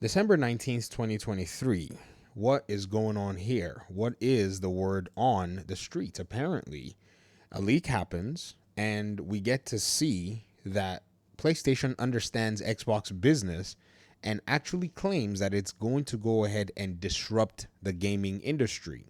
December 19th, 2023. What is going on here? What is the word on the streets? Apparently, a leak happens, and we get to see that PlayStation understands Xbox business and actually claims that it's going to go ahead and disrupt the gaming industry.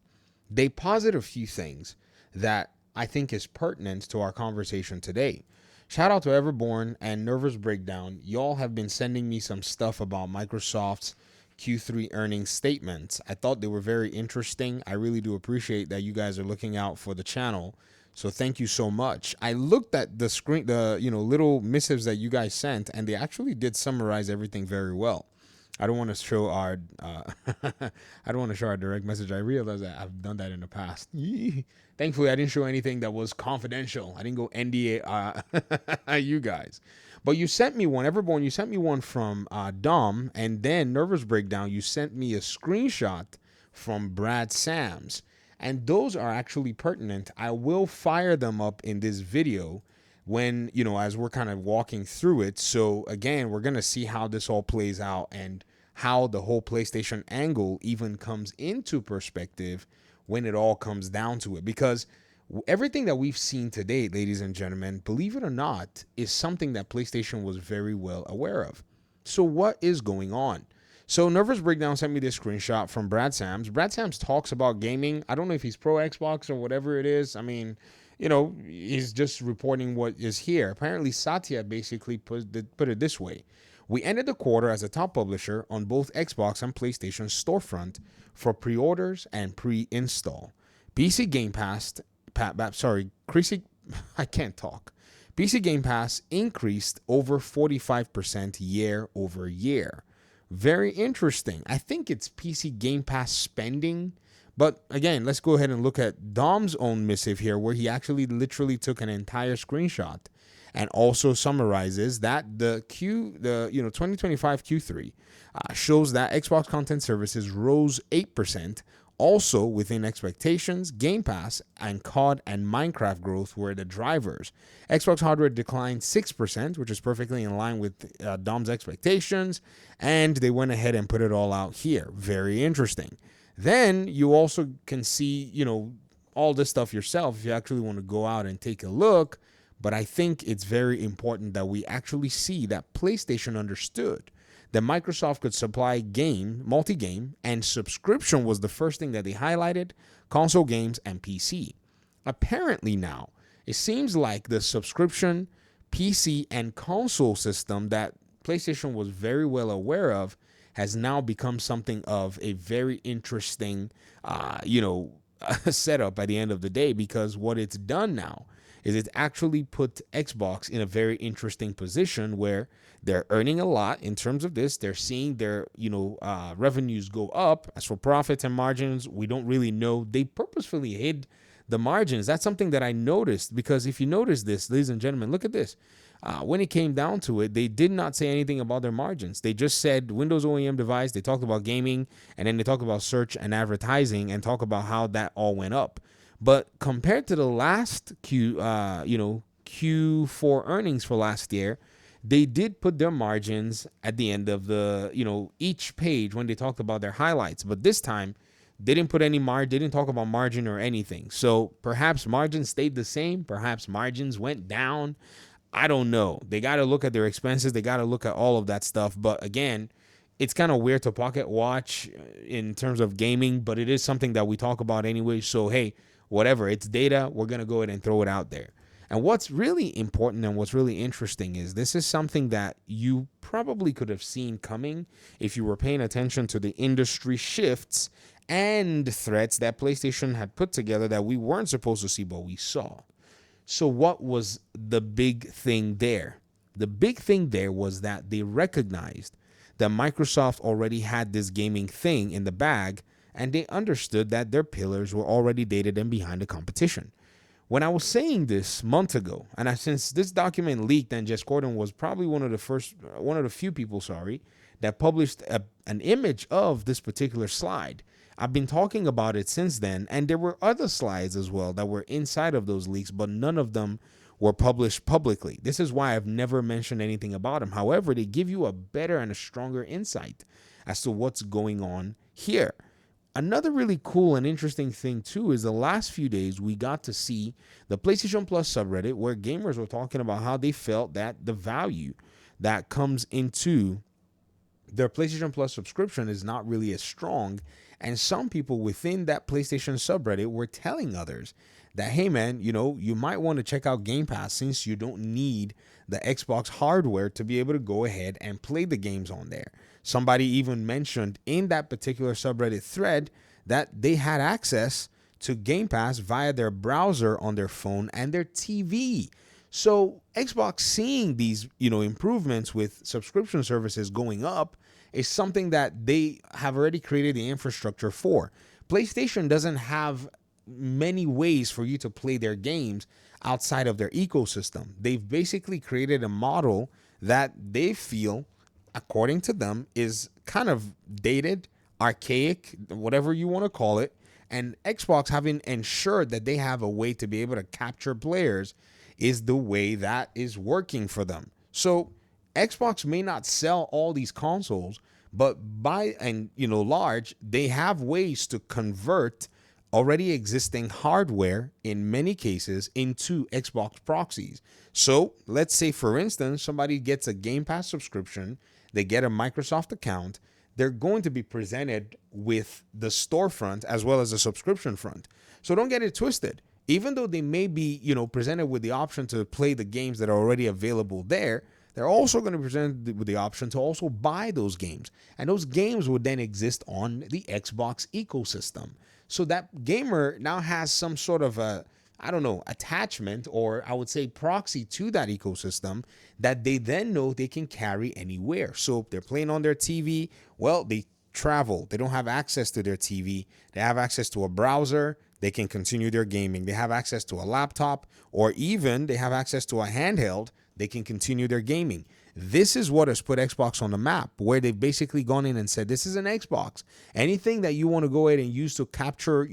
They posit a few things that I think is pertinent to our conversation today. Shout out to Everborn and Nervous Breakdown. Y'all have been sending me some stuff about Microsoft's Q3 earnings statements. I thought they were very interesting. I really do appreciate that you guys are looking out for the channel. So thank you so much. I looked at the screen, the little missives that you guys sent, and they actually did summarize everything very well. I don't want to show our I don't want to show our direct message. I realize that I've done that in the past. Thankfully, I didn't show anything that was confidential. I didn't go NDA you guys. But you sent me one, Everborn. You sent me one from Dom, and then Nervous Breakdown. You sent me a screenshot from Brad Sams, and those are actually pertinent. I will fire them up in this video when as we're kind of walking through it. So again, we're gonna see how this all plays out and how the whole PlayStation angle even comes into perspective when it all comes down to it. Because everything that we've seen today, ladies and gentlemen, believe it or not, is something that PlayStation was very well aware of. So what is going on? So Nervous Breakdown sent me this screenshot from Brad Sams. Brad Sams talks about gaming. I don't know if he's pro Xbox or whatever it is. I mean, he's just reporting what is here. Apparently, Satya basically put it this way. We ended the quarter as a top publisher on both Xbox and PlayStation storefront for pre-orders and pre-install. PC Game Pass, I can't talk. PC Game Pass increased over 45% year over year. Very interesting. I think it's PC Game Pass spending. But again, let's go ahead and look at Dom's own missive here, where he actually literally took an entire screenshot and also summarizes that the 2025 Q3 shows that Xbox content services rose 8%, also within expectations. Game Pass and COD and Minecraft growth were the drivers. Xbox hardware declined 6%, which is perfectly in line with Dom's expectations, and they went ahead and put it all out here. Very interesting. Then you also can see, all this stuff yourself if you actually want to go out and take a look. But I think it's very important that we actually see that PlayStation understood that Microsoft could supply multi-game, and subscription was the first thing that they highlighted, console games and PC. Apparently now, it seems like the subscription, PC, and console system that PlayStation was very well aware of has now become something of a very interesting, setup at the end of the day, because what it's done now is it's actually put Xbox in a very interesting position where they're earning a lot in terms of this. They're seeing their, revenues go up. As for profits and margins, we don't really know. They purposefully hid the margins. That's something that I noticed, because if you notice this, ladies and gentlemen, look at this. When it came down to it, they did not say anything about their margins. They just said Windows OEM device. They talked about gaming, and then they talked about search and advertising, and talk about how that all went up. But compared to the last Q4 earnings for last year, they did put their margins at the end of the, each page when they talked about their highlights. But this time, they didn't put any margin. They didn't talk about margin or anything. So perhaps margins stayed the same. Perhaps margins went down. I don't know. They got to look at their expenses. They got to look at all of that stuff. But again, it's kind of weird to pocket watch in terms of gaming, but it is something that we talk about anyway. So, hey, whatever, it's data, we're going to go ahead and throw it out there. And what's really important and what's really interesting is this is something that you probably could have seen coming if you were paying attention to the industry shifts and threats that PlayStation had put together that we weren't supposed to see, but we saw. So what was the big thing there? The big thing there was that they recognized that Microsoft already had this gaming thing in the bag, and they understood that their pillars were already dated and behind the competition. When I was saying this months ago, and since this document leaked, and Jess Gordon was probably one of the few people, that published an image of this particular slide. I've been talking about it since then, and there were other slides as well that were inside of those leaks, but none of them were published publicly. This is why I've never mentioned anything about them. However, they give you a better and a stronger insight as to what's going on here. Another really cool and interesting thing too is the last few days we got to see the PlayStation Plus subreddit where gamers were talking about how they felt that the value that comes into their PlayStation Plus subscription is not really as strong. And some people within that PlayStation subreddit were telling others that, hey man, you might want to check out Game Pass since you don't need the Xbox hardware to be able to go ahead and play the games on there. Somebody even mentioned in that particular subreddit thread that they had access to Game Pass via their browser on their phone and their TV. So Xbox seeing these, improvements with subscription services going up is something that they have already created the infrastructure for. PlayStation doesn't have many ways for you to play their games outside of their ecosystem. They've basically created a model that they feel, according to them, is kind of dated, archaic, whatever you want to call it. And Xbox, having ensured that they have a way to be able to capture players, is the way that is working for them. So Xbox may not sell all these consoles, but by and large, they have ways to convert already existing hardware in many cases into Xbox proxies. So let's say, for instance, somebody gets a Game Pass subscription, they get a Microsoft account, they're going to be presented with the storefront as well as the subscription front. So don't get it twisted. Even though they may be, presented with the option to play the games that are already available there, they're also going to be presented with the option to also buy those games. And those games would then exist on the Xbox ecosystem. So that gamer now has some sort of attachment, or I would say proxy to that ecosystem that they then know they can carry anywhere. So if they're playing on their TV, well, they travel. They don't have access to their TV. They have access to a browser. They can continue their gaming. They have access to a laptop, or even they have access to a handheld. They can continue their gaming. This is what has put Xbox on the map, where they've basically gone in and said, this is an Xbox. Anything that you want to go ahead and use to capture,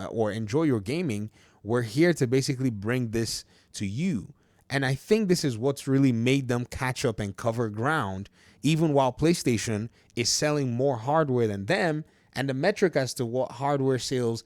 or enjoy your gaming, we're here to basically bring this to you. And I think this is what's really made them catch up and cover ground, even while PlayStation is selling more hardware than them. And the metric as to what hardware sales,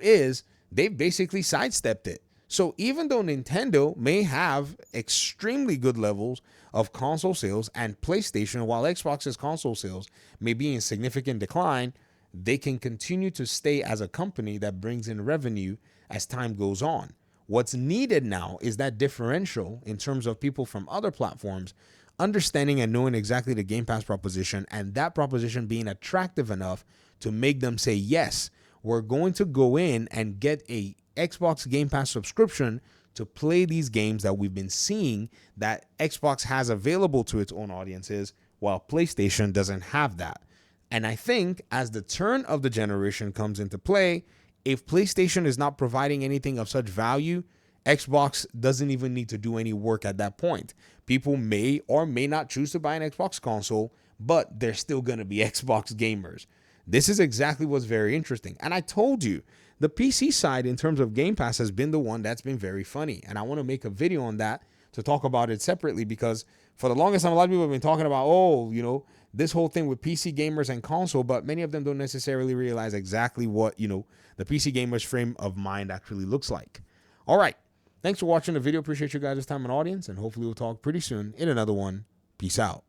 is, they've basically sidestepped it. So even though Nintendo may have extremely good levels of console sales and PlayStation, while Xbox's console sales may be in significant decline, they can continue to stay as a company that brings in revenue as time goes on. What's needed now is that differential in terms of people from other platforms understanding and knowing exactly the Game Pass proposition, and that proposition being attractive enough to make them say, yes, we're going to go in and get a Xbox Game Pass subscription to play these games that we've been seeing that Xbox has available to its own audiences, while PlayStation doesn't have that. And I think as the turn of the generation comes into play, if PlayStation is not providing anything of such value, Xbox doesn't even need to do any work at that point. People may or may not choose to buy an Xbox console, but they're still going to be Xbox gamers. This is exactly what's very interesting. And I told you, the PC side in terms of Game Pass has been the one that's been very funny. And I want to make a video on that to talk about it separately, because for the longest time, a lot of people have been talking about, this whole thing with PC gamers and console, but many of them don't necessarily realize exactly what, the PC gamers frame of mind actually looks like. All right. Thanks for watching the video. Appreciate you guys' time and audience, and hopefully we'll talk pretty soon in another one. Peace out.